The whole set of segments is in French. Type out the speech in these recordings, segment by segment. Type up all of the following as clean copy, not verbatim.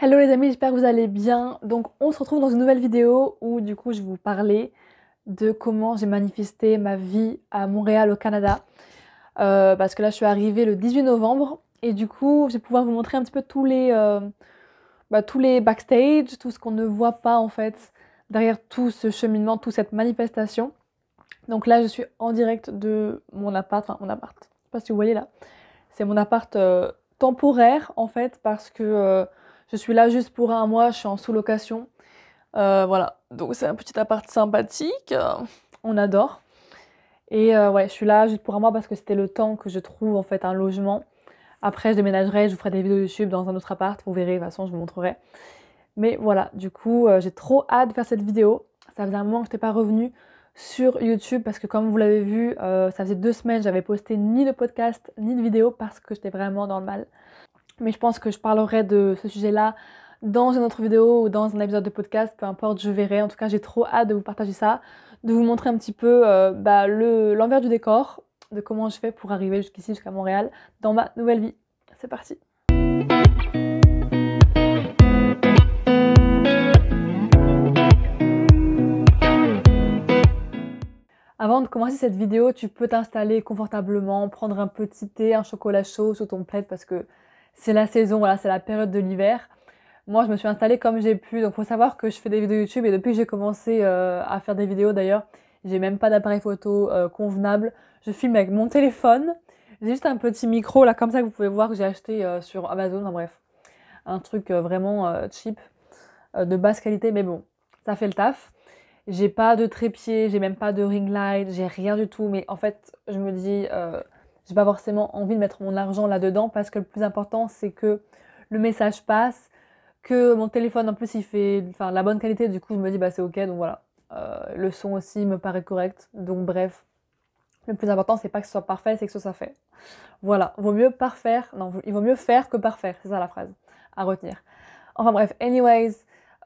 Hello les amis, j'espère que vous allez bien. Donc on se retrouve dans une nouvelle vidéo où du coup je vais vous parler de comment j'ai manifesté ma vie à Montréal au Canada. Parce que là je suis arrivée le 18 novembre et du coup je vais pouvoir vous montrer un petit peu tous les backstage, tout ce qu'on ne voit pas en fait derrière tout ce cheminement, toute cette manifestation. Donc là je suis en direct de mon appart, enfin mon appart, je sais pas si vous voyez là. C'est mon appart temporaire en fait parce que je suis là juste pour un mois, je suis en sous-location. Voilà, donc c'est un petit appart sympathique, on adore. Et ouais, je suis là juste pour un mois parce que c'était le temps que je trouve en fait un logement. Après, je déménagerai, je vous ferai des vidéos YouTube dans un autre appart, vous verrez, de toute façon, je vous montrerai. Mais voilà, du coup, j'ai trop hâte de faire cette vidéo. Ça faisait un moment que je n'étais pas revenue sur YouTube parce que comme vous l'avez vu, ça faisait 2 semaines, j'avais posté ni de podcast ni de vidéo parce que j'étais vraiment dans le mal. Mais je pense que je parlerai de ce sujet-là dans une autre vidéo ou dans un épisode de podcast, peu importe, je verrai. En tout cas, j'ai trop hâte de vous partager ça, de vous montrer un petit peu l'envers du décor, de comment je fais pour arriver jusqu'ici, jusqu'à Montréal, dans ma nouvelle vie. C'est parti. Avant de commencer cette vidéo, tu peux t'installer confortablement, prendre un petit thé, un chocolat chaud sous ton plaid parce que c'est la saison, voilà, c'est la période de l'hiver. Moi, je me suis installée comme j'ai pu. Donc, faut savoir que je fais des vidéos YouTube et depuis que j'ai commencé à faire des vidéos d'ailleurs, j'ai même pas d'appareil photo convenable. Je filme avec mon téléphone. J'ai juste un petit micro là, comme ça que vous pouvez voir que j'ai acheté sur Amazon. Enfin bref, un truc vraiment cheap, de basse qualité, mais bon, ça fait le taf. J'ai pas de trépied, j'ai même pas de ring light, j'ai rien du tout. Mais en fait, je me dis, j'ai pas forcément envie de mettre mon argent là-dedans parce que le plus important, c'est que le message passe, que mon téléphone en plus il fait la bonne qualité, du coup je me dis bah c'est ok, donc voilà. Le son aussi me paraît correct, donc bref. Le plus important c'est pas que ce soit parfait, c'est que ce soit fait. Voilà, vaut mieux parfaire, non, il vaut mieux faire que parfaire, c'est ça la phrase à retenir. Enfin bref, anyways,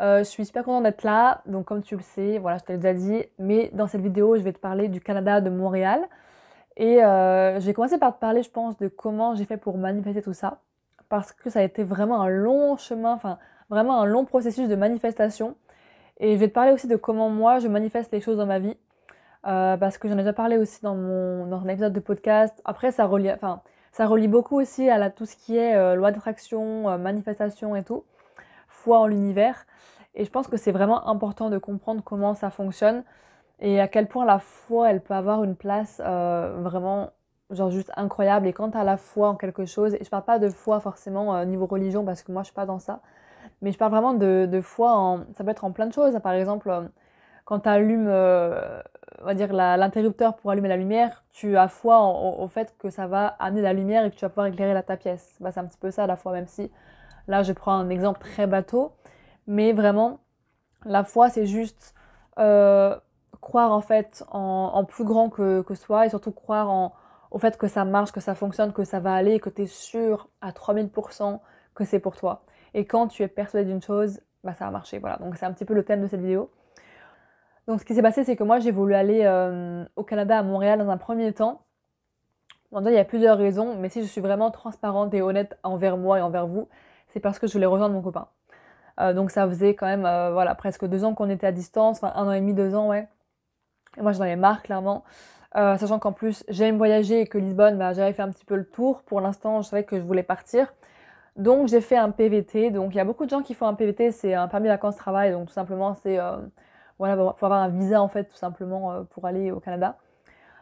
je suis super contente d'être là, donc comme tu le sais, voilà, je te l'ai déjà dit, mais dans cette vidéo je vais te parler du Canada, de Montréal, et je vais commencer par te parler, je pense, de comment j'ai fait pour manifester tout ça, parce que ça a été vraiment un long chemin, enfin vraiment un long processus de manifestation. Et je vais te parler aussi de comment moi je manifeste les choses dans ma vie, parce que j'en ai déjà parlé aussi dans un épisode de podcast. Après, ça relie beaucoup aussi à tout ce qui est loi d'attraction, manifestation et tout, foi en l'univers. Et je pense que c'est vraiment important de comprendre comment ça fonctionne et à quel point la foi, elle peut avoir une place vraiment, genre juste incroyable. Et quand tu as la foi en quelque chose, et je parle pas de foi forcément niveau religion, parce que moi je suis pas dans ça, mais je parle vraiment de foi ça peut être en plein de choses. Par exemple, quand tu allumes, on va dire, l'interrupteur pour allumer la lumière, tu as foi au fait que ça va amener la lumière et que tu vas pouvoir éclairer ta pièce. Bah, c'est un petit peu ça la foi, même si là je prends un exemple très bateau, mais vraiment, la foi c'est juste euh, croire en fait en plus grand que soi et surtout croire au fait que ça marche, que ça fonctionne, que ça va aller et que tu es sûr à 3000% que c'est pour toi. Et quand tu es persuadé d'une chose, bah ça va marcher. Voilà, donc c'est un petit peu le thème de cette vidéo. Donc ce qui s'est passé, c'est que moi j'ai voulu aller au Canada, à Montréal dans un premier temps. Bon, déjà, il y a plusieurs raisons, mais si je suis vraiment transparente et honnête envers moi et envers vous, c'est parce que je voulais rejoindre mon copain. Donc ça faisait quand même voilà, presque 2 ans qu'on était à distance, enfin 1 an et demi, 2 ans, ouais. Et moi j'en avais marre clairement. Sachant qu'en plus j'aime voyager et que Lisbonne, bah, j'avais fait un petit peu le tour. Pour l'instant, je savais que je voulais partir. Donc j'ai fait un PVT. Donc il y a beaucoup de gens qui font un PVT, c'est un permis vacances-travail. Donc tout simplement c'est voilà, pour avoir un visa en fait, tout simplement pour aller au Canada.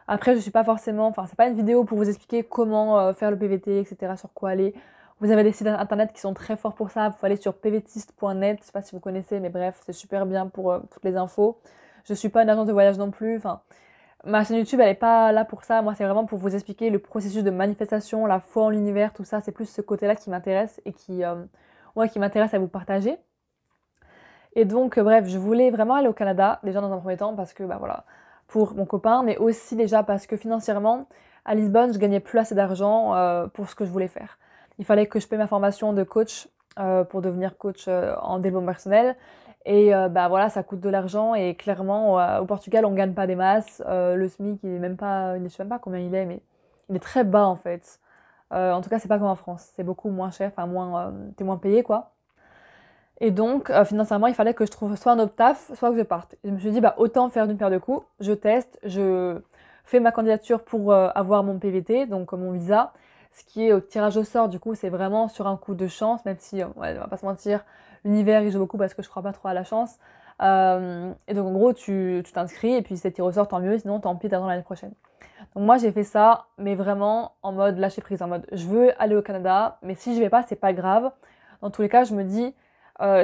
Après, je suis pas forcément, enfin, c'est pas une vidéo pour vous expliquer comment faire le PVT, etc., sur quoi aller. Vous avez des sites internet qui sont très forts pour ça. Vous pouvez aller sur pvtiste.net, je sais pas si vous connaissez, mais bref, c'est super bien pour toutes les infos. Je suis pas une agence de voyage non plus. Enfin, ma chaîne YouTube, elle est pas là pour ça. Moi, c'est vraiment pour vous expliquer le processus de manifestation, la foi en l'univers, tout ça. C'est plus ce côté-là qui m'intéresse et ouais, qui m'intéresse à vous partager. Et donc, bref, je voulais vraiment aller au Canada, déjà dans un premier temps, parce que, bah voilà, pour mon copain, mais aussi déjà parce que financièrement, à Lisbonne, je gagnais plus assez d'argent pour ce que je voulais faire. Il fallait que je paie ma formation de coach pour devenir coach en développement personnel. Et bah voilà, ça coûte de l'argent et clairement, au Portugal, on gagne pas des masses. Le SMIC, il est même pas, je sais même pas combien il est, mais il est très bas en fait. En tout cas, c'est pas comme en France, c'est beaucoup moins cher, enfin moins, t'es moins payé quoi. Et donc, financièrement, il fallait que je trouve soit un autre taf, soit que je parte. Et je me suis dit, bah, autant faire d'une pierre deux coups. Je teste, je fais ma candidature pour avoir mon PVT, donc mon visa. Ce qui est au tirage au sort, du coup, c'est vraiment sur un coup de chance, même si, ouais, on va pas se mentir, l'univers, il joue beaucoup parce que je crois pas trop à la chance. Et donc, en gros, tu t'inscris, et puis si c'est tiré au sort, tant mieux, sinon, tant pis, t'attends l'année prochaine. Donc, moi, j'ai fait ça, mais vraiment en mode lâcher prise, en mode, je veux aller au Canada, mais si je vais pas, c'est pas grave. Dans tous les cas, je me dis,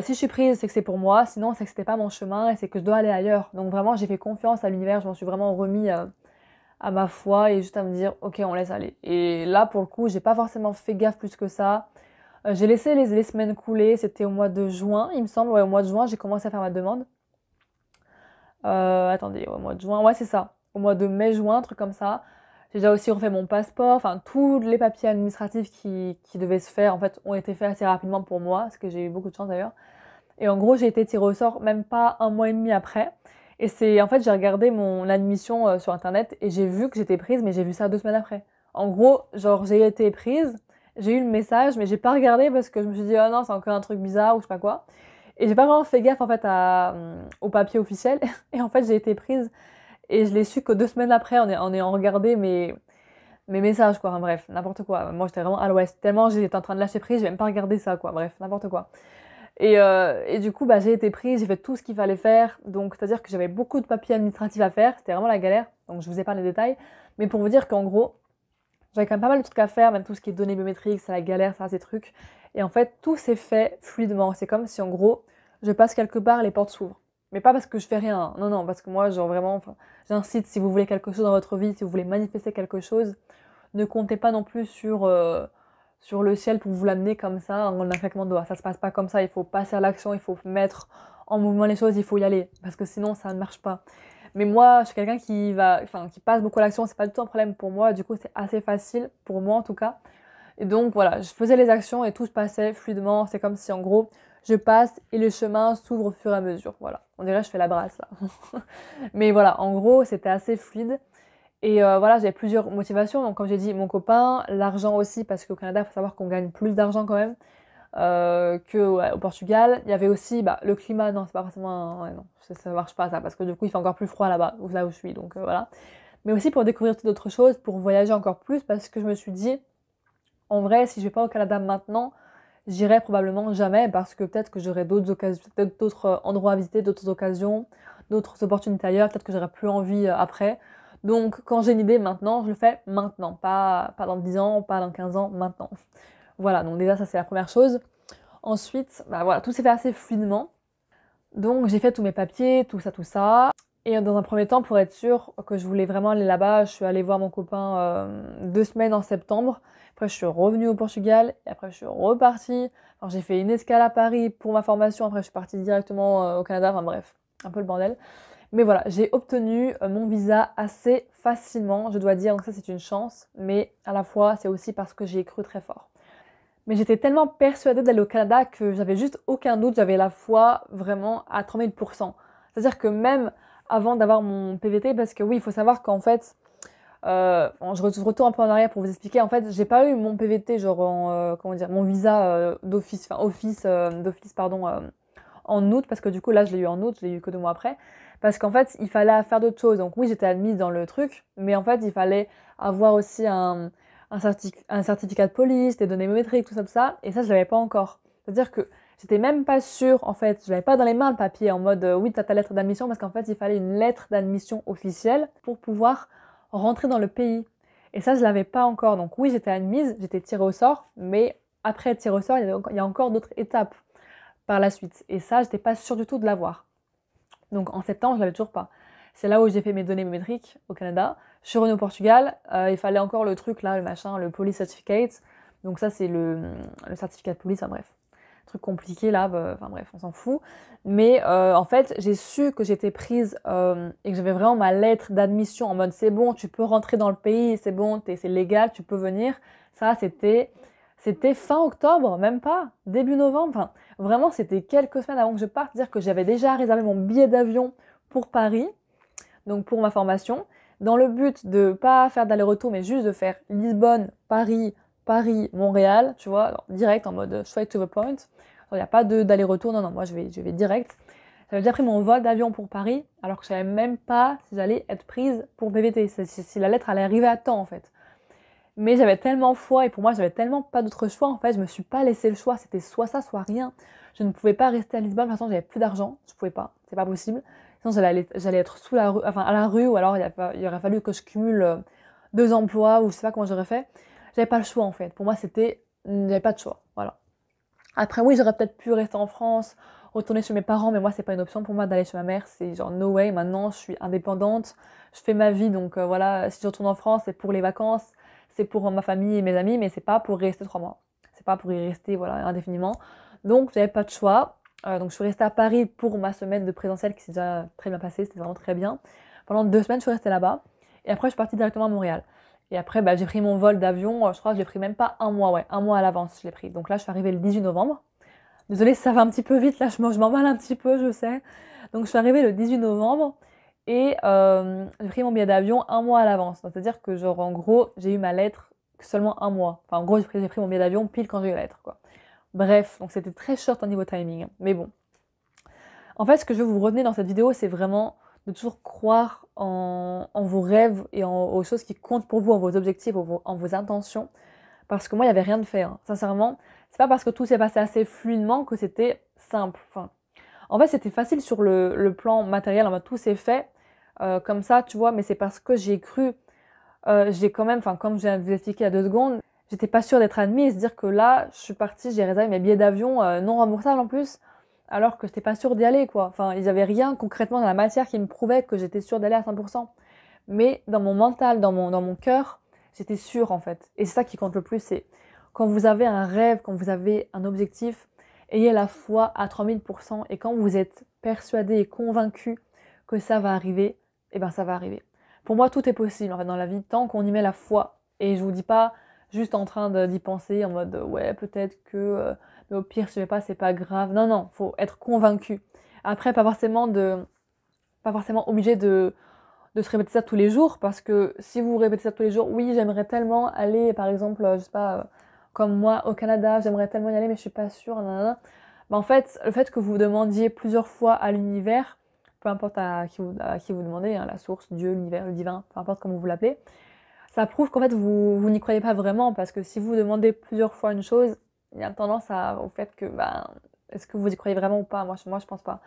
si je suis prise, c'est que c'est pour moi, sinon c'est que c'était pas mon chemin et c'est que je dois aller ailleurs. Donc vraiment, j'ai fait confiance à l'univers, je m'en suis vraiment remis à ma foi et juste à me dire, ok, on laisse aller. Et là, pour le coup, j'ai pas forcément fait gaffe plus que ça. J'ai laissé les semaines couler, c'était au mois de juin, il me semble, ouais, au mois de juin, j'ai commencé à faire ma demande. Attendez, au mois de juin, ouais, c'est ça. Au mois de mai-juin, un truc comme ça. J'ai déjà aussi refait mon passeport, enfin, tous les papiers administratifs qui devaient se faire, en fait, ont été faits assez rapidement pour moi, parce que j'ai eu beaucoup de chance d'ailleurs. Et en gros, j'ai été tirée au sort même pas un mois et demi après. Et c'est en fait, j'ai regardé mon admission sur internet et j'ai vu que j'étais prise, mais j'ai vu ça 2 semaines après. En gros, genre, j'ai été prise, j'ai eu le message, mais j'ai pas regardé parce que je me suis dit, oh non, c'est encore un truc bizarre ou je sais pas quoi. Et j'ai pas vraiment fait gaffe en fait au papier officiel. Et en fait, j'ai été prise et je l'ai su que 2 semaines après en ayant regardé mes messages, quoi. Enfin, bref, n'importe quoi. Moi, j'étais vraiment à l'ouest. Tellement j'étais en train de lâcher prise, j'ai même pas regardé ça, quoi. Bref, n'importe quoi. Et du coup, bah, j'ai été prise, j'ai fait tout ce qu'il fallait faire. Donc, c'est-à-dire que j'avais beaucoup de papiers administratifs à faire. C'était vraiment la galère. Donc, je vous épargne les détails. Mais pour vous dire qu'en gros, j'avais quand même pas mal de trucs à faire, même tout ce qui est données biométriques, c'est la galère, ça, ces trucs. Et en fait, tout s'est fait fluidement. C'est comme si, en gros, je passe quelque part, les portes s'ouvrent. Mais pas parce que je fais rien. Non, non, parce que moi, genre vraiment, enfin, j'incite, si vous voulez quelque chose dans votre vie, si vous voulez manifester quelque chose, ne comptez pas non plus sur le ciel pour vous l'amener comme ça en un claquement de doigts. Ça se passe pas comme ça, il faut passer à l'action, il faut mettre en mouvement les choses, il faut y aller, parce que sinon ça ne marche pas. Mais moi, je suis quelqu'un qui passe beaucoup à l'action, c'est pas du tout un problème pour moi, du coup c'est assez facile, pour moi en tout cas. Et donc voilà, je faisais les actions et tout se passait fluidement, c'est comme si en gros, je passe et le chemin s'ouvre au fur et à mesure, voilà. On dirait que je fais la brasse là. Mais voilà, en gros, c'était assez fluide. Et voilà, j'avais plusieurs motivations. Donc, comme j'ai dit, mon copain, l'argent aussi, parce qu'au Canada, il faut savoir qu'on gagne plus d'argent quand même qu'au au Portugal. Il y avait aussi bah, le climat. Non, c'est pas forcément. Ouais, non, ça marche pas ça, parce que du coup, il fait encore plus froid là-bas, là où je suis. Donc voilà. Mais aussi pour découvrir d'autres choses, pour voyager encore plus, parce que je me suis dit, en vrai, si je vais pas au Canada maintenant, j'irai probablement jamais, parce que peut-être que j'aurai d'autres occasions, peut-être d'autres endroits à visiter, d'autres occasions, d'autres opportunités ailleurs, peut-être que j'aurai plus envie après. Donc, quand j'ai une idée maintenant, je le fais maintenant. Pas dans 10 ans, pas dans 15 ans, maintenant. Voilà, donc déjà, ça c'est la première chose. Ensuite, bah voilà, tout s'est fait assez fluidement. Donc, j'ai fait tous mes papiers, tout ça, tout ça. Et dans un premier temps, pour être sûre que je voulais vraiment aller là-bas, je suis allée voir mon copain 2 semaines en septembre. Après, je suis revenue au Portugal. Et après, je suis repartie. Alors, j'ai fait une escale à Paris pour ma formation. Après, je suis partie directement au Canada. Enfin bref, un peu le bordel. Mais voilà, j'ai obtenu mon visa assez facilement, je dois dire, donc ça c'est une chance, mais à la fois c'est aussi parce que j'y ai cru très fort. Mais j'étais tellement persuadée d'aller au Canada que j'avais juste aucun doute, j'avais la foi vraiment à 3000%. C'est-à-dire que même avant d'avoir mon PVT, parce que oui, il faut savoir qu'en fait, bon, je retourne un peu en arrière pour vous expliquer, en fait, j'ai pas eu mon PVT, genre comment dire, mon visa d'office, enfin office d'office, pardon, en août, parce que du coup là je l'ai eu en août, je l'ai eu que 2 mois après, parce qu'en fait il fallait faire d'autres choses. Donc oui, j'étais admise dans le truc, mais en fait il fallait avoir aussi un certificat de police, des données biométriques, tout ça, et ça je l'avais pas encore. C'est-à-dire que j'étais même pas sûre, en fait, je l'avais pas dans les mains le papier en mode oui t'as ta lettre d'admission, parce qu'en fait il fallait une lettre d'admission officielle pour pouvoir rentrer dans le pays. Et ça je l'avais pas encore, donc oui j'étais admise, j'étais tirée au sort, mais après être tirée au sort, il y a encore d'autres étapes par la suite. Et ça, j'étais pas sûre du tout de l'avoir. Donc en septembre, je l'avais toujours pas. C'est là où j'ai fait mes données biométriques au Canada. Je suis revenue au Portugal. Il fallait encore le truc là, le machin, le police certificate. Donc ça, c'est le certificat de police. Enfin bref, truc compliqué là. Enfin bref, on s'en fout. Mais en fait, j'ai su que j'étais prise et que j'avais vraiment ma lettre d'admission en mode c'est bon, tu peux rentrer dans le pays, c'est bon, c'est légal, tu peux venir. Ça, c'était fin octobre, même pas, début novembre. Enfin, vraiment, c'était quelques semaines avant que je parte. C'est-à-dire que j'avais déjà réservé mon billet d'avion pour Paris, donc pour ma formation, dans le but de pas faire d'aller-retour, mais juste de faire Lisbonne, Paris, Paris, Montréal, tu vois, alors, direct en mode straight to the point. Il n'y a pas d'aller-retour, non, non, moi je vais direct. J'avais déjà pris mon vol d'avion pour Paris, alors que je savais même pas si j'allais être prise pour PVT, si la lettre allait arriver à temps en fait. Mais j'avais tellement foi et pour moi, j'avais tellement pas d'autre choix. En fait, je me suis pas laissé le choix. C'était soit ça, soit rien. Je ne pouvais pas rester à Lisbonne. De toute façon, j'avais plus d'argent. Je pouvais pas. C'est pas possible. Sinon, j'allais être sous la rue, enfin à la rue, ou alors il aurait fallu que je cumule 2 emplois ou je sais pas comment j'aurais fait. J'avais pas le choix en fait. Pour moi, j'avais pas de choix. Voilà. Après, oui, j'aurais peut-être pu rester en France, retourner chez mes parents, mais moi, c'est pas une option pour moi d'aller chez ma mère. C'est genre no way. Maintenant, je suis indépendante. Je fais ma vie. Donc voilà, si je retourne en France, c'est pour les vacances, c'est pour ma famille et mes amis, mais c'est pas pour y rester 3 mois. C'est pas pour y rester voilà, indéfiniment. Donc, j'avais pas de choix. Donc, je suis restée à Paris pour ma semaine de présentiel qui s'est déjà très bien passée. C'était vraiment très bien. Pendant 2 semaines, je suis restée là-bas. Et après, je suis partie directement à Montréal. Et après, j'ai pris mon vol d'avion, je crois que j'ai pris même pas un mois, ouais, un mois à l'avance, je l'ai pris. Donc là, je suis arrivée le 18 novembre. Désolée, ça va un petit peu vite, là, je m'emballe un petit peu, je sais. Donc je suis arrivée le 18 novembre et j'ai pris mon billet d'avion un mois à l'avance. C'est-à-dire que, genre, en gros, j'ai eu ma lettre seulement un mois. Enfin, en gros, j'ai pris mon billet d'avion pile quand j'ai eu la lettre, quoi. Bref, donc c'était très short au niveau timing. Mais bon. En fait, ce que je veux vous retenir dans cette vidéo, c'est vraiment de toujours croire en vos rêves et aux choses qui comptent pour vous, en vos objectifs, en vos intentions. Parce que moi, il n'y avait rien de fait. Hein. Sincèrement, c'est pas parce que tout s'est passé assez fluidement que c'était simple. Enfin, en fait, c'était facile sur le plan matériel, en mode tout s'est fait comme ça, tu vois, mais c'est parce que j'ai cru, j'ai quand même, enfin, comme je viens de vous expliquer il y a 2 secondes, j'étais pas sûre d'être admise, se dire que là, je suis partie, j'ai réservé mes billets d'avion non remboursables en plus, alors que j'étais pas sûre d'y aller, quoi. Enfin, il y avait rien concrètement dans la matière qui me prouvait que j'étais sûre d'aller à 100%. Mais dans mon mental, dans mon cœur, j'étais sûre en fait. Et c'est ça qui compte le plus, c'est quand vous avez un rêve, quand vous avez un objectif, ayez la foi à 3000%. Et quand vous êtes persuadé et convaincu que ça va arriver, eh ben ça va arriver. Pour moi, tout est possible en fait dans la vie, tant qu'on y met la foi. Et je vous dis pas juste en train d'y penser en mode ouais, peut-être que, mais au pire, je vais pas, c'est pas grave. Non, non, faut être convaincu. Après, pas forcément obligé de se répéter ça tous les jours, parce que si vous répétez ça tous les jours, oui, j'aimerais tellement aller, par exemple, je sais pas, comme moi, au Canada, j'aimerais tellement y aller, mais je suis pas sûre, nanana. En fait, le fait que vous demandiez plusieurs fois à l'univers, peu importe à qui vous demandez, hein, la source, Dieu, l'univers, le divin, peu importe comment vous l'appelez, ça prouve qu'en fait, vous n'y croyez pas vraiment, parce que si vous demandez plusieurs fois une chose, il y a tendance au fait que, est-ce que vous y croyez vraiment ou pas? Moi, je pense pas.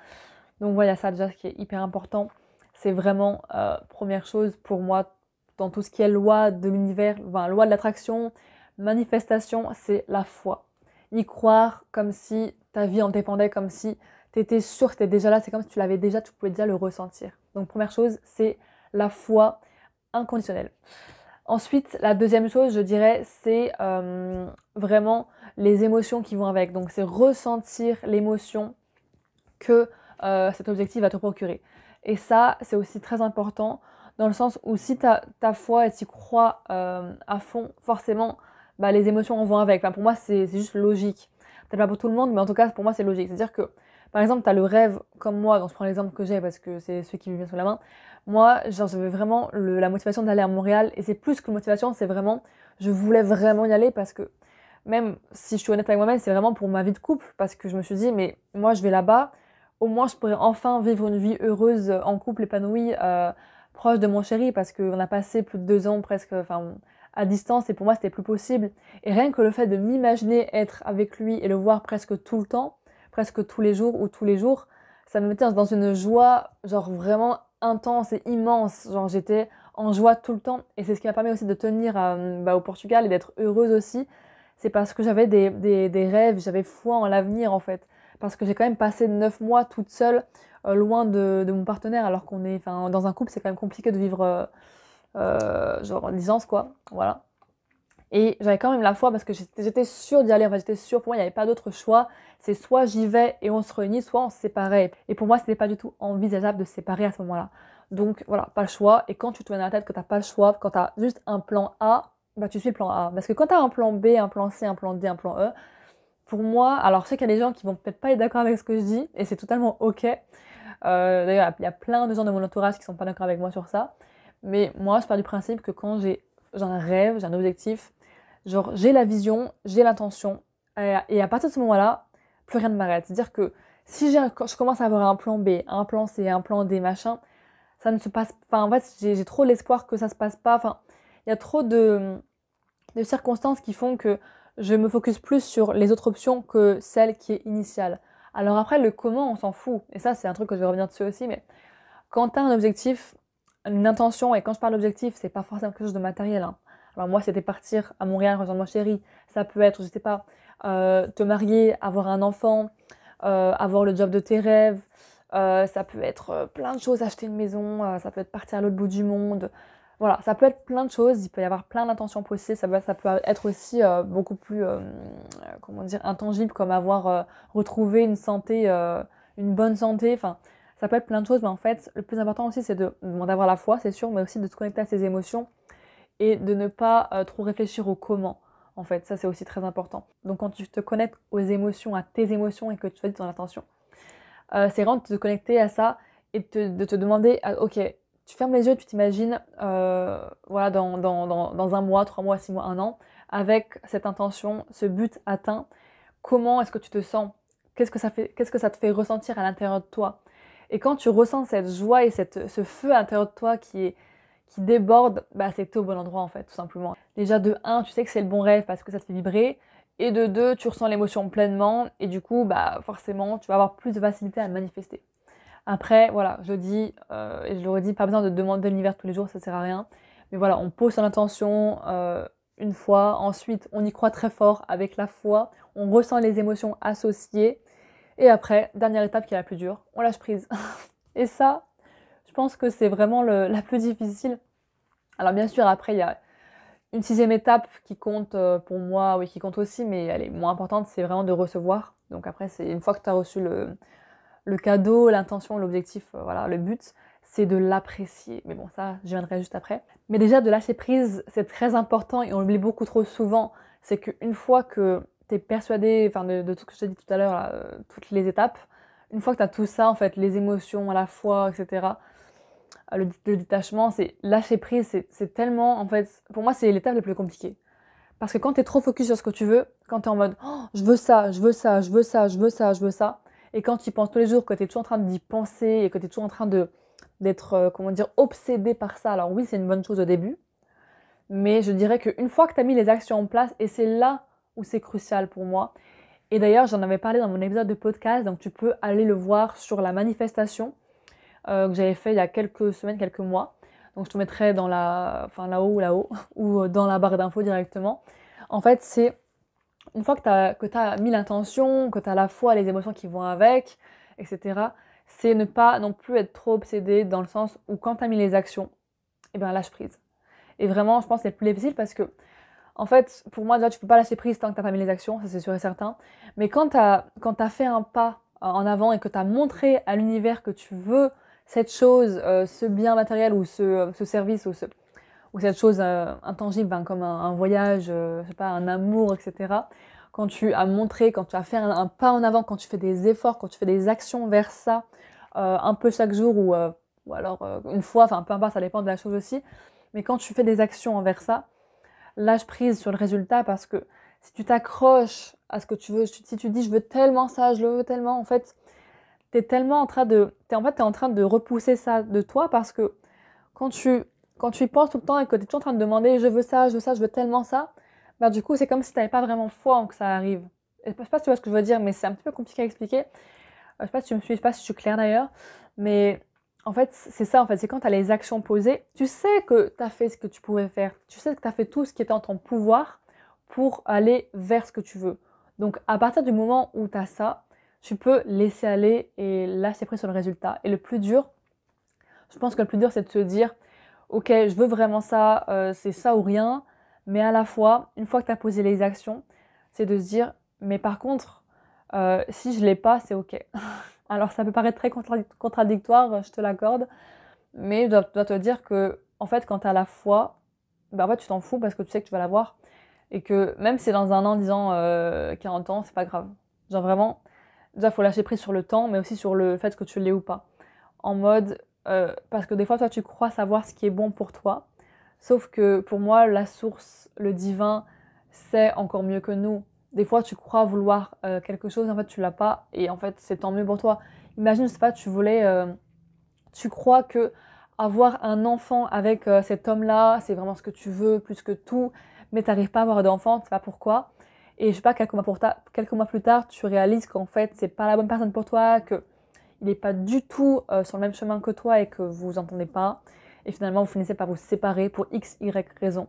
Donc voilà, ça déjà, ce qui est hyper important, c'est vraiment, première chose pour moi, dans tout ce qui est loi de l'univers, enfin, loi de l'attraction, manifestation, c'est la foi. Y croire comme si ta vie en dépendait, comme si tu étais sûre que tu étais déjà là, c'est comme si tu l'avais déjà, tu pouvais déjà le ressentir. Donc première chose, c'est la foi inconditionnelle. Ensuite, la deuxième chose, je dirais, c'est vraiment les émotions qui vont avec. Donc c'est ressentir l'émotion que cet objectif va te procurer. Et ça, c'est aussi très important dans le sens où si ta foi et tu crois à fond, forcément, les émotions en vont avec. Enfin, pour moi, c'est juste logique. Peut-être pas pour tout le monde, mais en tout cas, pour moi, c'est logique. C'est-à-dire que, par exemple, tu as le rêve, comme moi, donc je prends l'exemple que j'ai parce que c'est celui qui me vient sous la main. Moi, genre, j'avais vraiment la motivation d'aller à Montréal, et c'est plus que motivation, c'est vraiment, je voulais vraiment y aller parce que, même si je suis honnête avec moi-même, c'est vraiment pour ma vie de couple, parce que je me suis dit, mais moi, je vais là-bas, au moins je pourrais enfin vivre une vie heureuse, en couple, épanouie, proche de mon chéri, parce qu'on a passé plus de 2 ans presque, enfin, à distance, et pour moi c'était plus possible. Et rien que le fait de m'imaginer être avec lui et le voir presque tout le temps, presque tous les jours ou tous les jours, ça me mettait dans une joie, genre vraiment intense et immense. Genre j'étais en joie tout le temps, et c'est ce qui m'a permis aussi de tenir au Portugal et d'être heureuse aussi. C'est parce que j'avais des rêves, j'avais foi en l'avenir en fait. Parce que j'ai quand même passé 9 mois toute seule, loin de mon partenaire, alors qu'on est, enfin, dans un couple, c'est quand même compliqué de vivre genre en licence, quoi. Voilà. Et j'avais quand même la foi parce que j'étais sûre d'y aller. En fait, j'étais sûre. Pour moi, il n'y avait pas d'autre choix. C'est soit j'y vais et on se réunit, soit on se séparait. Et pour moi, c'était pas du tout envisageable de se séparer à ce moment-là. Donc voilà, pas le choix. Et quand tu te mets dans la tête que t'as pas le choix, quand t'as juste un plan A, tu suis le plan A. Parce que quand t'as un plan B, un plan C, un plan D, un plan E, pour moi, alors je sais qu'il y a des gens qui vont peut-être pas être d'accord avec ce que je dis, et c'est totalement ok. D'ailleurs, il y a plein de gens de mon entourage qui sont pas d'accord avec moi sur ça. Mais moi, je pars du principe que quand j'ai un rêve, j'ai un objectif, genre j'ai la vision, j'ai l'intention, et à partir de ce moment-là, plus rien ne m'arrête. C'est-à-dire que si quand je commence à avoir un plan B, un plan C, un plan D, machin, ça ne se passe pas. En fait, j'ai trop l'espoir que ça se passe pas. Enfin, il y a trop de circonstances qui font que je me focus plus sur les autres options que celle qui est initiale. Alors après, le comment, on s'en fout. Et ça, c'est un truc que je vais revenir dessus aussi. Mais quand tu as un objectif, une intention, et quand je parle d'objectif, c'est pas forcément quelque chose de matériel, hein. Alors moi, c'était partir à Montréal, rejoindre mon chéri. Ça peut être, je sais pas, te marier, avoir un enfant, avoir le job de tes rêves. Ça peut être plein de choses, acheter une maison, ça peut être partir à l'autre bout du monde. Voilà, ça peut être plein de choses, il peut y avoir plein d'intentions possibles, ça peut être aussi beaucoup plus, comment dire, intangible, comme avoir retrouvé une santé, une bonne santé, enfin, ça peut être plein de choses, mais en fait, le plus important aussi, c'est d'avoir la foi, c'est sûr, mais aussi de se connecter à ses émotions et de ne pas trop réfléchir au comment. En fait, ça c'est aussi très important. Donc quand tu te connectes aux émotions, à tes émotions et que tu choisis ton attention, c'est vraiment de te connecter à ça et de te demander, ok, tu fermes les yeux, tu t'imagines, voilà, dans un mois, 3 mois, 6 mois, un an, avec cette intention, ce but atteint, comment est-ce que tu te sens? Qu'est-ce que ça te fait ressentir à l'intérieur de toi? Et quand tu ressens cette joie et ce feu à l'intérieur de toi qui déborde, bah c'est que t'es au bon endroit en fait, tout simplement. Déjà de un, tu sais que c'est le bon rêve parce que ça te fait vibrer, et de deux, tu ressens l'émotion pleinement, et du coup, bah forcément, tu vas avoir plus de facilité à le manifester. Après, voilà, je dis, et je le redis, pas besoin de demander l'univers tous les jours, ça sert à rien. Mais voilà, on pose son intention une fois, ensuite on y croit très fort avec la foi, on ressent les émotions associées, et après, dernière étape qui est la plus dure, on lâche prise. Et ça, je pense que c'est vraiment la plus difficile. Alors bien sûr, après, il y a une sixième étape qui compte pour moi, oui, qui compte aussi, mais elle est moins importante, c'est vraiment de recevoir. Donc après, c'est une fois que tu as reçu le cadeau, l'intention, l'objectif, voilà, le but, c'est de l'apprécier. Mais bon, ça, j'y viendrai juste après. Mais déjà, de lâcher prise, c'est très important et on l'oublie beaucoup trop souvent. C'est qu'une fois que tu es persuadé, enfin, de tout ce que je t'ai dit tout à l'heure, là, toutes les étapes, une fois que tu as tout ça, en fait, les émotions, la foi, etc., le détachement, c'est lâcher prise, c'est tellement, en fait, pour moi, c'est l'étape la plus compliquée. Parce que quand tu es trop focus sur ce que tu veux, quand tu es en mode oh, je veux ça, je veux ça, je veux ça, je veux ça, je veux ça, et quand tu y penses tous les jours, que tu es toujours en train d'y penser et que tu es toujours en train d'être, comment dire, obsédé par ça, alors oui, c'est une bonne chose au début, mais je dirais qu'une fois que tu as mis les actions en place, et c'est là où c'est crucial pour moi, et d'ailleurs j'en avais parlé dans mon épisode de podcast, donc tu peux aller le voir sur la manifestation que j'avais fait il y a quelques semaines, quelques mois. Donc je te mettrai dans enfin là-haut, ou dans la barre d'infos directement. En fait, c'est une fois que t'as mis l'intention, que tu as la foi, les émotions qui vont avec, etc., c'est ne pas non plus être trop obsédé dans le sens où quand tu as mis les actions, eh bien lâche prise. Et vraiment, je pense que c'est le plus difficile parce que, en fait, pour moi, déjà, tu peux pas lâcher prise tant que tu n'as pas mis les actions, ça c'est sûr et certain. Mais quand tu as fait un pas en avant et que tu as montré à l'univers que tu veux cette chose, ce bien matériel ou ce service ou cette chose intangible, ben, comme un voyage, je sais pas, un amour, etc. Quand tu as montré, quand tu as fait un pas en avant, quand tu fais des efforts, quand tu fais des actions vers ça, un peu chaque jour ou alors une fois, enfin peu importe, ça dépend de la chose aussi. Mais quand tu fais des actions envers ça, lâche prise sur le résultat parce que si tu t'accroches à ce que tu veux, si tu dis je veux tellement ça, je le veux tellement, en fait, t'es tellement en train t'es en train de repousser ça de toi parce que quand tu y penses tout le temps et que tu es toujours en train de demander je veux ça, je veux ça, je veux tellement ça, bah du coup c'est comme si tu n'avais pas vraiment foi en que ça arrive. Et je sais pas si tu vois ce que je veux dire, mais c'est un petit peu compliqué à expliquer. Je sais pas si tu me suis, je sais pas si je suis claire d'ailleurs, mais en fait c'est ça, en fait, c'est quand tu as les actions posées, tu sais que tu as fait ce que tu pouvais faire, tu sais que tu as fait tout ce qui était en ton pouvoir pour aller vers ce que tu veux. Donc à partir du moment où tu as ça, tu peux laisser aller et lâcher prise sur le résultat. Et le plus dur, je pense que le plus dur c'est de se dire ok, je veux vraiment ça, c'est ça ou rien, mais à la fois, une fois que tu as posé les actions, c'est de se dire, mais par contre, si je l'ai pas, c'est ok. Alors ça peut paraître très contradictoire, je te l'accorde, mais je dois te dire que, en fait, quand tu as la foi, bah, en fait, tu t'en fous parce que tu sais que tu vas l'avoir, et que même si c'est dans un an, 10 ans, 40 ans, c'est pas grave. Genre vraiment, déjà, faut lâcher prise sur le temps, mais aussi sur le fait que tu l'aies ou pas. En mode, parce que des fois, toi, tu crois savoir ce qui est bon pour toi. Sauf que pour moi, la source, le divin, sait encore mieux que nous. des fois, tu crois vouloir quelque chose, en fait, tu l'as pas, et en fait, c'est tant mieux pour toi. Imagine, je sais pas, tu crois que avoir un enfant avec cet homme-là, c'est vraiment ce que tu veux, plus que tout, mais tu n'arrives pas à avoir d'enfant, tu sais pas pourquoi. Et je sais pas, quelques mois plus tard, tu réalises qu'en fait, c'est pas la bonne personne pour toi, qu'il n'est pas du tout sur le même chemin que toi et que vous vous entendez pas. Et finalement, vous finissez par vous séparer pour X, Y raison.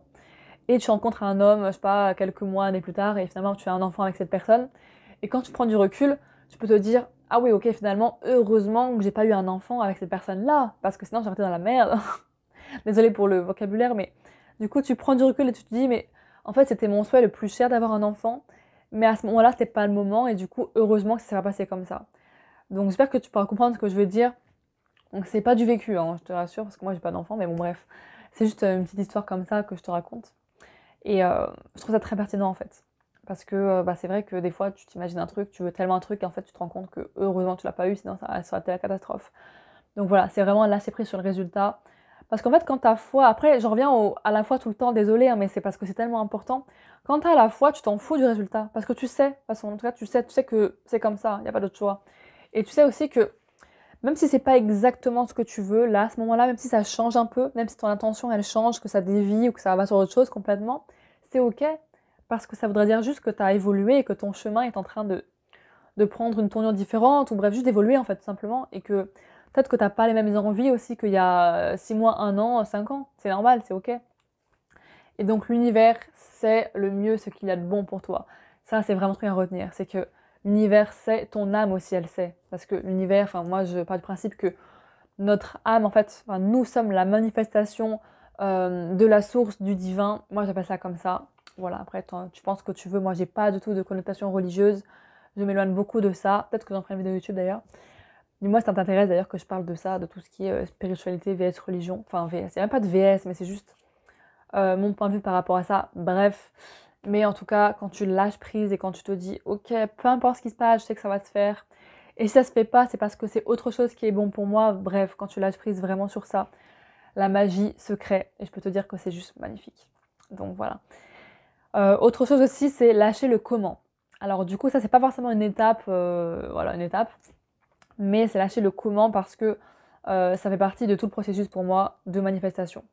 Et tu rencontres un homme, je sais pas, quelques mois, années plus tard, et finalement, tu as un enfant avec cette personne. Et quand tu prends du recul, tu peux te dire, ah oui, ok, finalement, heureusement que j'ai pas eu un enfant avec cette personne-là, parce que sinon j'aurais été dans la merde. Désolée pour le vocabulaire, mais du coup, tu prends du recul et tu te dis, mais en fait, c'était mon souhait le plus cher d'avoir un enfant, mais à ce moment-là, c'était pas le moment, et du coup, heureusement que ça s'est pas passé comme ça. Donc, j'espère que tu pourras comprendre ce que je veux dire. Donc, c'est pas du vécu, hein, je te rassure, parce que moi, j'ai pas d'enfant, mais bon, bref. C'est juste une petite histoire comme ça que je te raconte. Et je trouve ça très pertinent, en fait. Parce que bah, c'est vrai que des fois, tu t'imagines un truc, tu veux tellement un truc, et en fait, tu te rends compte que heureusement, tu l'as pas eu, sinon ça aurait été la catastrophe. Donc voilà, c'est vraiment lâcher prise sur le résultat. Parce qu'en fait, quand t'as foi, après, je reviens à la foi tout le temps, désolé, hein, mais c'est parce que c'est tellement important. Quand t'as la foi, tu t'en fous du résultat. Parce que tu sais, parce qu'en tout cas, tu sais que c'est comme ça, il n'y a pas d'autre choix. Et tu sais aussi que même si c'est pas exactement ce que tu veux, là, à ce moment-là, même si ça change un peu, même si ton intention elle change, que ça dévie ou que ça va sur autre chose complètement, c'est ok. Parce que ça voudrait dire juste que tu as évolué et que ton chemin est en train de prendre une tournure différente, ou bref, juste d'évoluer en fait, tout simplement. Et que peut-être que tu n'as pas les mêmes envies aussi qu'il y a 6 mois, 1 an, 5 ans. C'est normal, c'est ok. Et donc l'univers sait le mieux ce qu'il y a de bon pour toi. Ça, c'est vraiment un truc à retenir. C'est que l'univers sait, ton âme aussi, elle sait. Parce que l'univers, enfin moi, je pars du principe que notre âme, en fait, enfin, nous sommes la manifestation de la source du divin. Moi, j'appelle ça comme ça. Voilà, après, tu penses que tu veux. Moi, j'ai pas du tout de connotation religieuse. Je m'éloigne beaucoup de ça. Peut-être que j'en ferai une vidéo YouTube d'ailleurs. Dis-moi si ça t'intéresse d'ailleurs que je parle de ça, de tout ce qui est spiritualité, VS, religion. Enfin, VS, il n'y a même pas de VS, mais c'est juste mon point de vue par rapport à ça. Bref. Mais en tout cas, quand tu lâches prise et quand tu te dis, ok, peu importe ce qui se passe, je sais que ça va se faire. Et si ça se fait pas, c'est parce que c'est autre chose qui est bon pour moi. Bref, quand tu lâches prise vraiment sur ça, la magie se crée. Et je peux te dire que c'est juste magnifique. Donc voilà. Autre chose aussi, c'est lâcher le comment. Alors du coup, ça c'est pas forcément une étape, voilà, une étape, mais c'est lâcher le comment parce que ça fait partie de tout le processus pour moi de manifestation.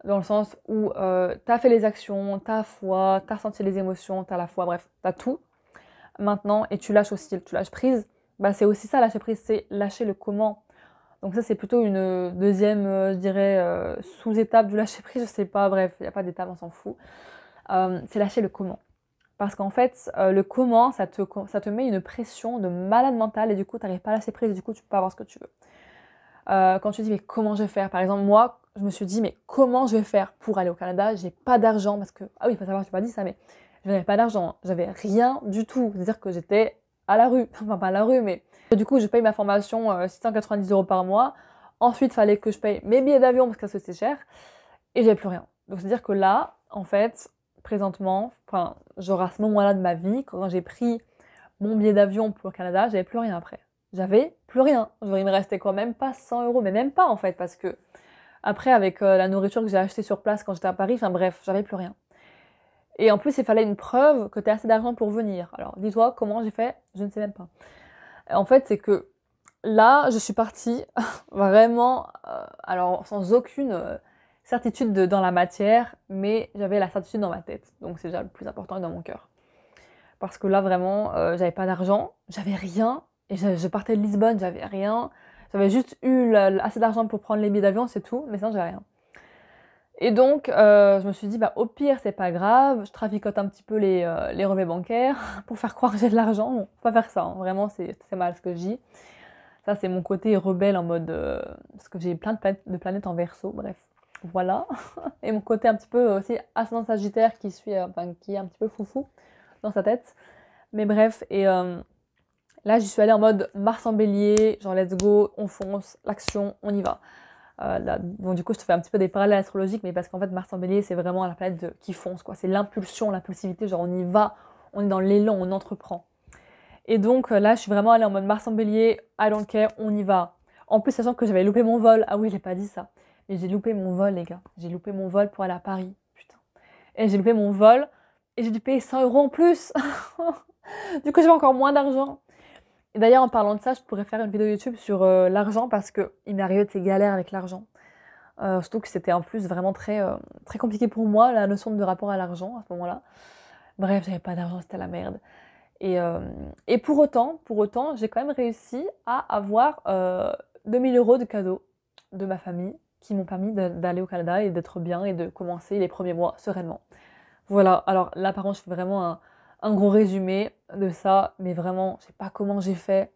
Dans le sens où t'as fait les actions, t'as foi, t'as ressenti les émotions, t'as la foi, bref, t'as tout maintenant et tu lâches aussi, tu lâches prise. Bah c'est aussi ça, lâcher prise, c'est lâcher le comment. Donc ça c'est plutôt une deuxième, je dirais, sous-étape du lâcher prise, je sais pas, bref, il n'y a pas d'étape, on s'en fout. C'est lâcher le comment. Parce qu'en fait, le comment, ça te met une pression de malade mental et du coup, tu n'arrives pas à lâcher prise et du coup, tu peux pas avoir ce que tu veux. Quand tu dis, mais comment je vais faire? Par exemple, moi, je me suis dit, mais comment je vais faire pour aller au Canada? J'ai pas d'argent parce que, ah oui, il faut savoir, je t'ai pas dit ça, mais je n'avais pas d'argent, j'avais rien du tout. C'est-à-dire que j'étais à la rue, enfin pas à la rue, mais du coup, je paye ma formation 690 € par mois. Ensuite, il fallait que je paye mes billets d'avion parce que c'est cher et j'avais plus rien. Donc, c'est-à-dire que là, en fait, présentement, enfin, genre à ce moment-là de ma vie, quand j'ai pris mon billet d'avion pour le Canada, j'avais plus rien après. J'avais plus rien. Genre, il me restait quoi, même pas 100 €, mais même pas en fait, parce que après, avec la nourriture que j'ai achetée sur place quand j'étais à Paris, enfin bref, j'avais plus rien. Et en plus, il fallait une preuve que tu as assez d'argent pour venir. Alors, dis-toi comment j'ai fait, je ne sais même pas. En fait, c'est que là, je suis partie vraiment, alors sans aucune certitude dans la matière, mais j'avais la certitude dans ma tête. Donc c'est déjà le plus important et dans mon cœur. Parce que là, vraiment, j'avais pas d'argent, j'avais rien. Et je partais de Lisbonne, j'avais rien. J'avais juste eu assez d'argent pour prendre les billets d'avion, c'est tout, mais sinon j'avais rien. Et donc, je me suis dit, bah, au pire, c'est pas grave, je traficote un petit peu les relevés bancaires pour faire croire que j'ai de l'argent. Bon, faut pas faire ça, hein. Vraiment, c'est mal ce que je dis. Ça, c'est mon côté rebelle en mode... parce que j'ai plein de planètes en Verseau, bref. Voilà. Et mon côté un petit peu aussi ascendant Sagittaire qui qui est un petit peu foufou dans sa tête. Mais bref, et là, j'y suis allée en mode Mars en bélier, genre let's go, on fonce, l'action, on y va. Là, bon, du coup, je te fais un petit peu des parallèles astrologiques, mais parce qu'en fait, Mars en bélier, c'est vraiment la planète qui fonce, quoi. C'est l'impulsion, l'impulsivité, genre on y va, on est dans l'élan, on entreprend. Et donc là, je suis vraiment allée en mode Mars en bélier, I don't care, on y va. En plus, sachant que j'avais loupé mon vol. Ah oui, j'ai pas dit ça. Mais j'ai loupé mon vol, les gars. J'ai loupé mon vol pour aller à Paris. Putain. Et j'ai loupé mon vol et j'ai dû payer 100 € en plus. Du coup, j'avais encore moins d'argent. Et d'ailleurs, en parlant de ça, je pourrais faire une vidéo YouTube sur l'argent parce qu'il m'est arrivé de ces galères avec l'argent. Surtout que c'était en plus vraiment très compliqué pour moi, la notion de rapport à l'argent à ce moment-là. Bref, j'avais pas d'argent, c'était la merde. Et pour autant, j'ai quand même réussi à avoir 2000 € de cadeaux de ma famille qui m'ont permis d'aller au Canada et d'être bien et de commencer les premiers mois sereinement. Voilà, alors là par contre je fais vraiment un gros résumé de ça, mais vraiment je sais pas comment j'ai fait,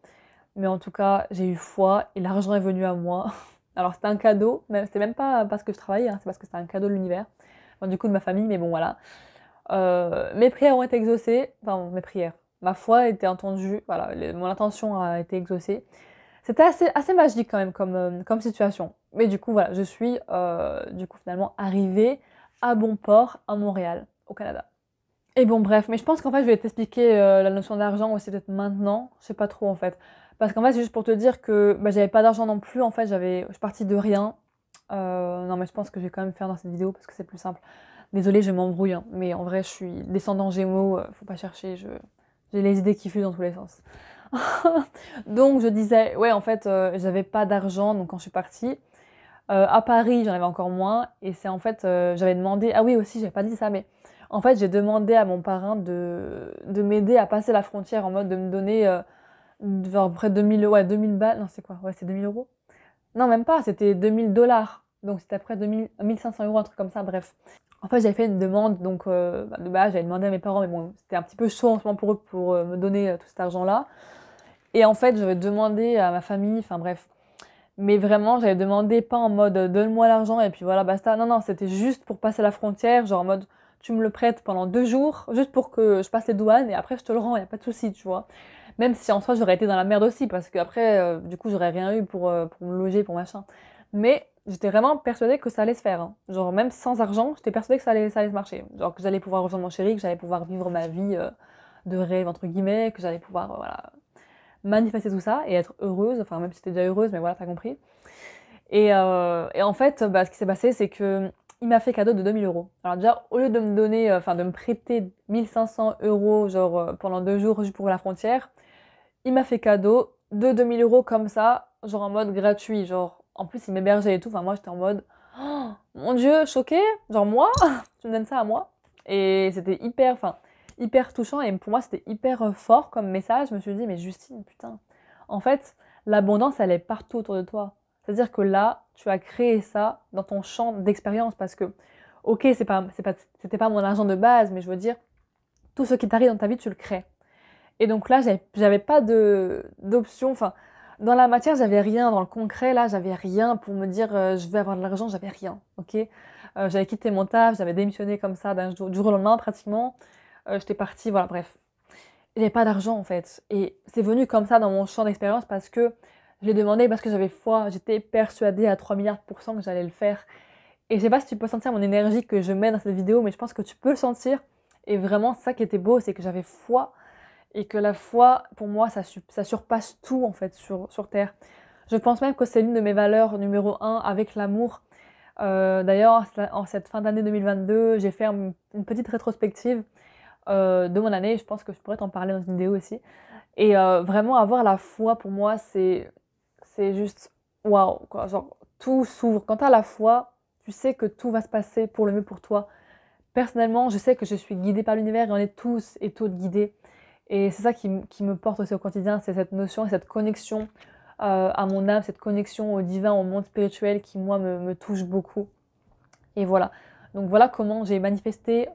mais en tout cas j'ai eu foi et l'argent est venu à moi. Alors c'était un cadeau, mais c'était même pas parce que je travaillais, hein, c'est parce que c'était un cadeau de l'univers, enfin, du coup de ma famille, mais bon voilà. Mes prières ont été exaucées, enfin mes prières, ma foi a été entendue, voilà, mon intention a été exaucée. C'était assez magique quand même comme situation. Mais du coup voilà, je suis du coup finalement arrivée à bon port à Montréal, au Canada. Et bon bref, mais je pense qu'en fait je vais t'expliquer la notion d'argent aussi peut-être maintenant, je sais pas trop en fait. Parce qu'en fait c'est juste pour te dire que bah, j'avais pas d'argent non plus, en fait je suis partie de rien. Non mais je pense que je vais quand même faire dans cette vidéo parce que c'est plus simple. Désolée, je m'embrouille, hein, mais en vrai je suis descendant Gémeaux, faut pas chercher, j'ai les idées qui fusent dans tous les sens. Donc je disais, ouais en fait j'avais pas d'argent donc quand je suis partie. À Paris, j'en avais encore moins. Et c'est en fait, j'avais demandé. Ah oui, aussi, j'avais pas dit ça, mais en fait, j'ai demandé à mon parrain de m'aider à passer la frontière en mode de me donner vers près de 2000, ouais, 2000 balles. Non, c'est quoi? Ouais, c'est 2000 €? Non, même pas, c'était 2000 $. Donc c'était après 2000, 1500 €, un truc comme ça, bref. En fait, j'avais fait une demande, donc bah, de base, j'avais demandé à mes parents, mais bon, c'était un petit peu chaud en ce moment pour eux pour me donner tout cet argent-là. Et en fait, j'avais demandé à ma famille, enfin bref. Mais vraiment, j'avais demandé pas en mode donne-moi l'argent et puis voilà, basta. Non, non, c'était juste pour passer la frontière, genre en mode tu me le prêtes pendant 2 jours, juste pour que je passe les douanes et après je te le rends, y a pas de souci, tu vois. Même si en soi j'aurais été dans la merde aussi, parce qu'après, du coup, j'aurais rien eu pour me loger, pour machin. Mais j'étais vraiment persuadée que ça allait se faire, hein. Genre même sans argent, j'étais persuadée que ça allait se marcher. Genre que j'allais pouvoir rejoindre mon chéri, que j'allais pouvoir vivre ma vie de rêve, entre guillemets, que j'allais pouvoir, voilà, manifester tout ça et être heureuse, enfin même si j'étais déjà heureuse, mais voilà, t'as compris. Et en fait, bah, ce qui s'est passé, c'est que il m'a fait cadeau de 2000 €. Alors déjà, au lieu de me donner, enfin de me prêter 1500 € genre pendant 2 jours juste pour la frontière, il m'a fait cadeau de 2000 € comme ça, genre en mode gratuit, genre en plus il m'hébergeait et tout, enfin moi j'étais en mode oh, mon Dieu, choquée, genre moi, tu me donnes ça à moi. Et c'était hyper touchant et pour moi c'était hyper fort comme message. Je me suis dit mais Justine, putain, en fait l'abondance elle est partout autour de toi. C'est-à-dire que là, tu as créé ça dans ton champ d'expérience parce que, ok, c'était pas mon argent de base, mais je veux dire, tout ce qui t'arrive dans ta vie, tu le crées. Et donc là, j'avais pas d'option. Enfin, dans la matière, j'avais rien. Dans le concret, là, j'avais rien pour me dire je vais avoir de l'argent, j'avais rien. Ok. J'avais quitté mon taf, j'avais démissionné comme ça du jour au lendemain pratiquement. J'étais partie, voilà, bref. J'avais pas d'argent en fait. Et c'est venu comme ça dans mon champ d'expérience parce que je l'ai demandé parce que j'avais foi. J'étais persuadée à 3 milliards % que j'allais le faire. Et je sais pas si tu peux sentir mon énergie que je mets dans cette vidéo, mais je pense que tu peux le sentir. Et vraiment, ça qui était beau, c'est que j'avais foi et que la foi, pour moi, ça surpasse tout en fait sur Terre. Je pense même que c'est l'une de mes valeurs numéro 1 avec l'amour. D'ailleurs, en cette fin d'année 2022, j'ai fait une petite rétrospective de mon année. Je pense que je pourrais t'en parler dans une vidéo aussi. Et vraiment avoir la foi pour moi, c'est juste waouh quoi. Genre tout s'ouvre. Quand tu as la foi, tu sais que tout va se passer pour le mieux pour toi. Personnellement, je sais que je suis guidée par l'univers et on est tous et toutes guidés. Et c'est ça qui me porte aussi au quotidien, c'est cette notion, cette connexion à mon âme, cette connexion au divin, au monde spirituel qui, moi, me touche beaucoup. Et voilà. Donc voilà comment j'ai manifesté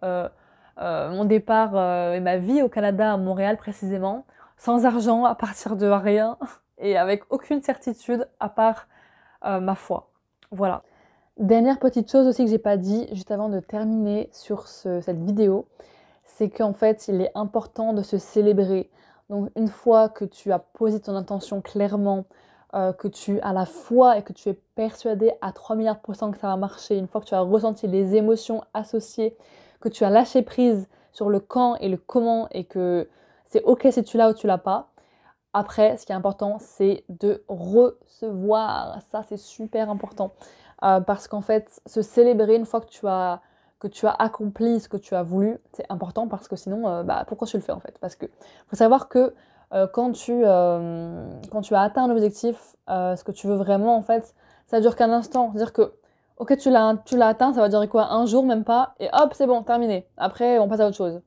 mon départ et ma vie au Canada, à Montréal précisément, sans argent, à partir de rien, et avec aucune certitude à part ma foi. Voilà. Dernière petite chose aussi que j'ai pas dit, juste avant de terminer sur cette vidéo, c'est qu'en fait, il est important de se célébrer. Donc, une fois que tu as posé ton intention clairement, que tu as la foi et que tu es persuadé à 3 milliards % que ça va marcher, une fois que tu as ressenti les émotions associées, que tu as lâché prise sur le quand et le comment et que c'est ok si tu l'as ou tu l'as pas. Après, ce qui est important, c'est de recevoir. Ça, c'est super important. Parce qu'en fait, se célébrer une fois que tu as que tu as accompli ce que tu as voulu, c'est important parce que sinon, pourquoi tu le fais en fait? Parce que faut savoir que quand tu as atteint un objectif, ce que tu veux vraiment en fait, ça dure qu'un instant. C'est-à-dire que, ok, tu l'as atteint, ça va durer quoi? Un jour, même pas, et hop, c'est bon, terminé. Après, on passe à autre chose.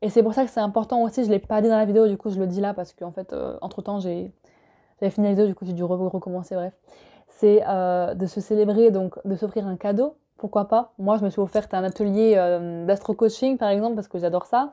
Et c'est pour ça que c'est important aussi, je ne l'ai pas dit dans la vidéo, du coup je le dis là parce qu'en fait, entre-temps j'avais fini la vidéo, du coup j'ai dû recommencer, bref. C'est de se célébrer, donc de s'offrir un cadeau, pourquoi pas. Moi je me suis offerte un atelier d'astro-coaching par exemple parce que j'adore ça,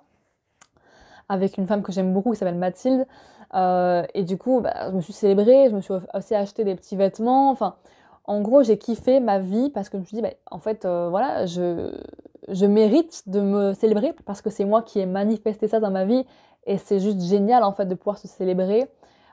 avec une femme que j'aime beaucoup qui s'appelle Mathilde. Et du coup, je me suis célébrée, je me suis aussi acheté des petits vêtements. Enfin, en gros, j'ai kiffé ma vie parce que je me suis dit, en fait, voilà, je mérite de me célébrer parce que c'est moi qui ai manifesté ça dans ma vie. Et c'est juste génial, en fait, de pouvoir se célébrer.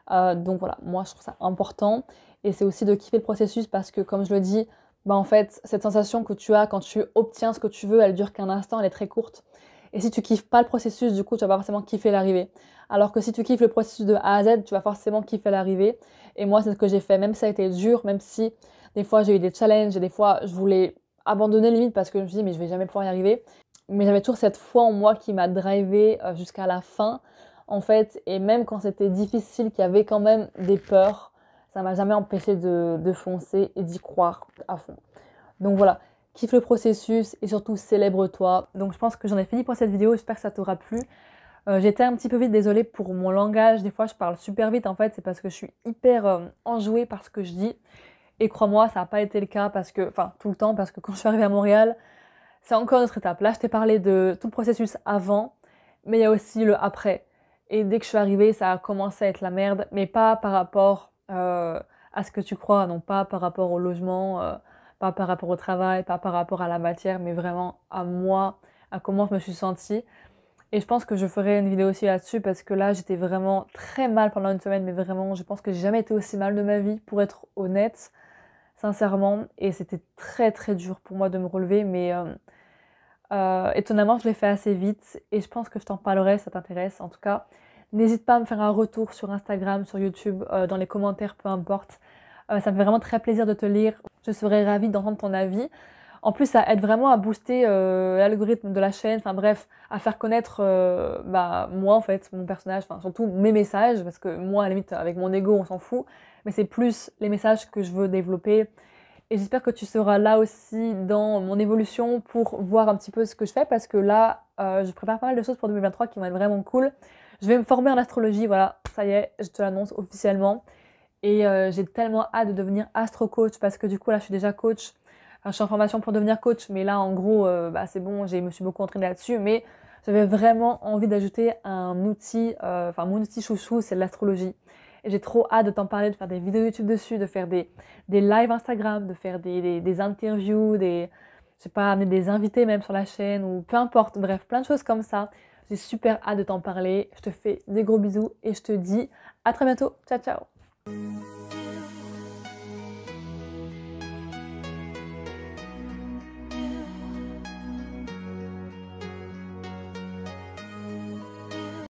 Donc voilà, moi, je trouve ça important. Et c'est aussi de kiffer le processus parce que, comme je le dis, en fait, cette sensation que tu as quand tu obtiens ce que tu veux, elle dure qu'un instant, elle est très courte. Et si tu kiffes pas le processus, du coup, tu vas pas forcément kiffer l'arrivée. Alors que si tu kiffes le processus de A à Z, tu vas forcément kiffer l'arrivée. Et moi, c'est ce que j'ai fait. Même si ça a été dur, même si des fois j'ai eu des challenges et des fois je voulais abandonner limite parce que je me suis dit, mais je vais jamais pouvoir y arriver. Mais j'avais toujours cette foi en moi qui m'a drivé jusqu'à la fin, en fait. Et même quand c'était difficile, qu'il y avait quand même des peurs, ça m'a jamais empêché de foncer et d'y croire à fond. Donc voilà, kiffe le processus et surtout célèbre-toi. Donc je pense que j'en ai fini pour cette vidéo, j'espère que ça t'aura plu. J'étais un petit peu vite, désolée pour mon langage, des fois je parle super vite en fait, c'est parce que je suis hyper enjouée par ce que je dis. Et crois-moi, ça n'a pas été le cas parce que, enfin tout le temps, parce que quand je suis arrivée à Montréal, c'est encore une autre étape. Là, je t'ai parlé de tout le processus avant, mais il y a aussi le après. Et dès que je suis arrivée, ça a commencé à être la merde, mais pas par rapport à ce que tu crois, non pas par rapport au logement, pas par rapport au travail, pas par rapport à la matière, mais vraiment à moi, à comment je me suis sentie. Et je pense que je ferai une vidéo aussi là-dessus parce que là, j'étais vraiment très mal pendant une semaine, mais vraiment, je pense que j'ai jamais été aussi mal de ma vie, pour être honnête, sincèrement. Et c'était très très dur pour moi de me relever, mais étonnamment, je l'ai fait assez vite et je pense que je t'en parlerai si ça t'intéresse. En tout cas, n'hésite pas à me faire un retour sur Instagram, sur YouTube, dans les commentaires, peu importe. Ça me fait vraiment très plaisir de te lire. Je serais ravie d'entendre ton avis. En plus, ça aide vraiment à booster l'algorithme de la chaîne, enfin bref, à faire connaître moi en fait, mon personnage, enfin surtout mes messages, parce que moi à la limite avec mon ego on s'en fout, mais c'est plus les messages que je veux développer. Et j'espère que tu seras là aussi dans mon évolution pour voir un petit peu ce que je fais, parce que là, je prépare pas mal de choses pour 2023 qui vont être vraiment cool. Je vais me former en astrologie, voilà, ça y est, je te l'annonce officiellement. Et j'ai tellement hâte de devenir astro-coach parce que du coup là je suis déjà coach. Enfin, je suis en formation pour devenir coach, mais là en gros c'est bon, je me suis beaucoup entraînée là-dessus. Mais j'avais vraiment envie d'ajouter un outil, mon outil chouchou, c'est l'astrologie. Et j'ai trop hâte de t'en parler, de faire des vidéos YouTube dessus, de faire des lives Instagram, de faire des interviews, je sais pas, amener des invités même sur la chaîne ou peu importe, bref, plein de choses comme ça. J'ai super hâte de t'en parler. Je te fais des gros bisous et je te dis à très bientôt. Ciao, ciao!